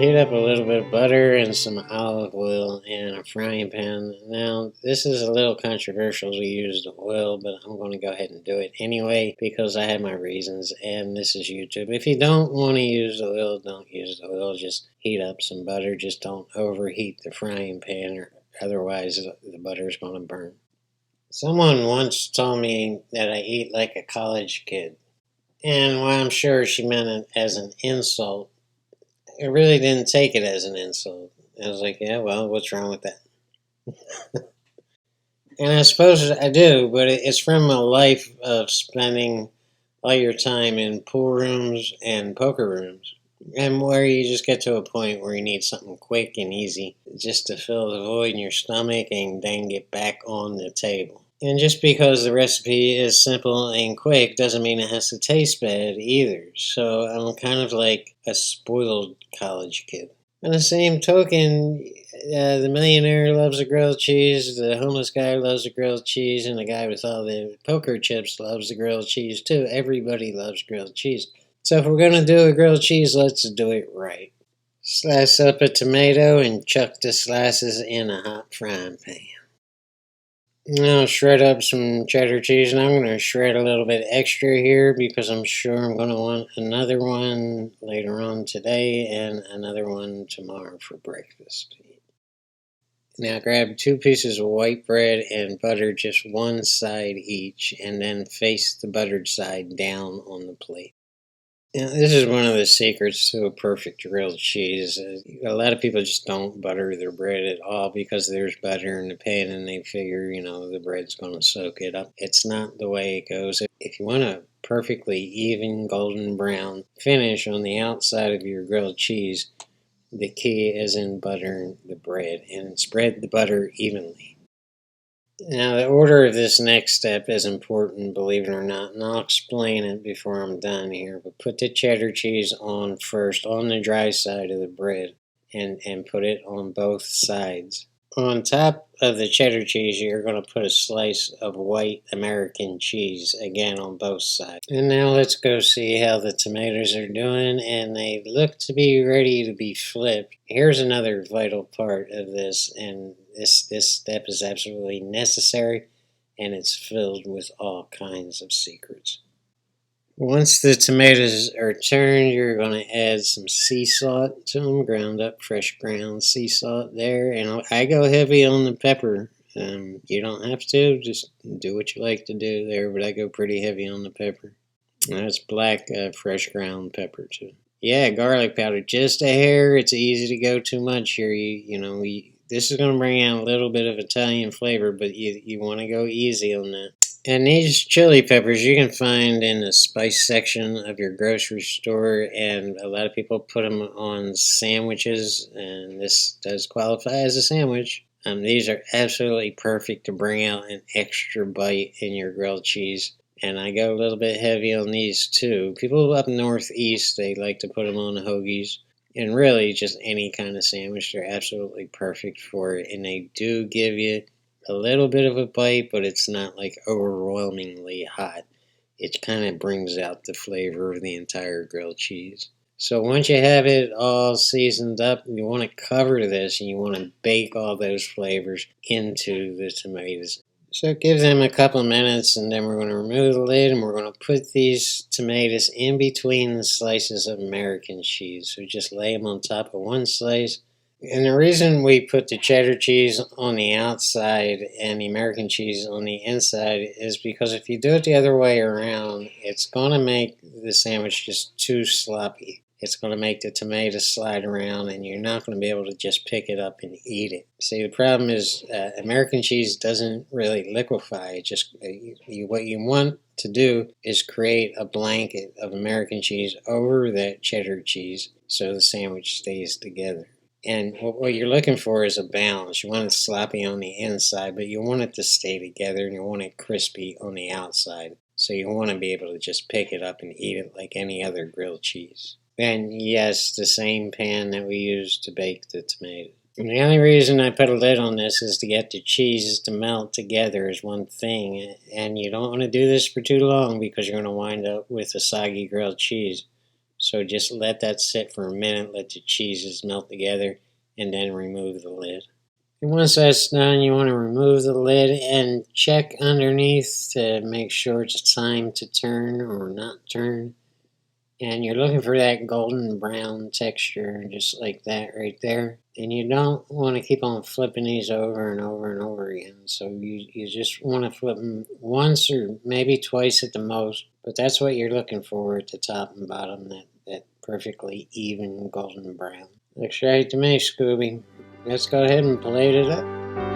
heat up a little bit of butter and some olive oil in a frying pan. Now, this is a little controversial to use the oil, but I'm going to go ahead and do it anyway because I have my reasons, and this is YouTube. If you don't want to use the oil, don't use the oil. Just heat up some butter. Just don't overheat the frying pan, or otherwise the butter is going to burn. Someone once told me that I eat like a college kid, and while I'm sure she meant it as an insult, I really didn't take it as an insult. I was like, yeah, well, what's wrong with that? And I suppose I do, but it's from a life of spending all your time in pool rooms and poker rooms. And where you just get to a point where you need something quick and easy just to fill the void in your stomach and then get back on the table. And just because the recipe is simple and quick doesn't mean it has to taste bad either. So I'm kind of like a spoiled college kid. On the same token, the millionaire loves a grilled cheese, the homeless guy loves a grilled cheese, and the guy with all the poker chips loves the grilled cheese too. Everybody loves grilled cheese. So if we're going to do a grilled cheese, let's do it right. Slice up a tomato and chuck the slices in a hot frying pan. Now shred up some cheddar cheese, and I'm going to shred a little bit extra here because I'm sure I'm going to want another one later on today and another one tomorrow for breakfast. Now grab 2 pieces of white bread and butter just one side each, and then face the buttered side down on the plate. Now, this is one of the secrets to a perfect grilled cheese. A lot of people just don't butter their bread at all because there's butter in the pan and they figure, the bread's going to soak it up. It's not the way it goes. If you want a perfectly even golden brown finish on the outside of your grilled cheese, the key is in buttering the bread and spread the butter evenly. Now, the order of this next step is important, believe it or not, and I'll explain it before I'm done here. But put the cheddar cheese on first on the dry side of the bread and put it on both sides. On top of the cheddar cheese, you're going to put a slice of white American cheese, again on both sides. And now let's go see how the tomatoes are doing, and they look to be ready to be flipped. Here's another vital part of this, and this step is absolutely necessary, and it's filled with all kinds of secrets. Once the tomatoes are turned, you're going to add some sea salt to them, ground up, fresh ground sea salt there. And I go heavy on the pepper. You don't have to, just do what you like to do there, but I go pretty heavy on the pepper. That's black, fresh ground pepper too. Yeah, garlic powder, just a hair. It's easy to go too much here. This is going to bring out a little bit of Italian flavor, but you want to go easy on that. And these chili peppers you can find in the spice section of your grocery store, and a lot of people put them on sandwiches, and this does qualify as a sandwich. These are absolutely perfect to bring out an extra bite in your grilled cheese, and I go a little bit heavy on these too. People up northeast, they like to put them on hoagies, and really just any kind of sandwich. They're absolutely perfect for it, and they do give you a little bit of a bite, but it's not like overwhelmingly hot. It kind of brings out the flavor of the entire grilled cheese. So once you have it all seasoned up, you want to cover this and you want to bake all those flavors into the tomatoes. So give them a couple minutes, and then we're going to remove the lid and we're going to put these tomatoes in between the slices of American cheese. So just lay them on top of one slice. And the reason we put the cheddar cheese on the outside and the American cheese on the inside is because if you do it the other way around, it's going to make the sandwich just too sloppy. It's going to make the tomato slide around, and you're not going to be able to just pick it up and eat it. See, the problem is American cheese doesn't really liquefy. It just what you want to do is create a blanket of American cheese over that cheddar cheese so the sandwich stays together. And what you're looking for is a balance. You want it sloppy on the inside, but you want it to stay together, and you want it crispy on the outside. So you want to be able to just pick it up and eat it like any other grilled cheese. And yes, the same pan that we use to bake the tomatoes. And the only reason I put a lid on this is to get the cheese to melt together is one thing. And you don't want to do this for too long because you're going to wind up with a soggy grilled cheese. So just let that sit for a minute, let the cheeses melt together, and then remove the lid. And once that's done, you want to remove the lid and check underneath to make sure it's time to turn or not turn. And you're looking for that golden brown texture, just like that right there. And you don't want to keep on flipping these over and over and over again. So you just want to flip them once or maybe twice at the most. But that's what you're looking for at the top and bottom, that perfectly even golden brown. Looks right to me, Scooby. Let's go ahead and plate it up.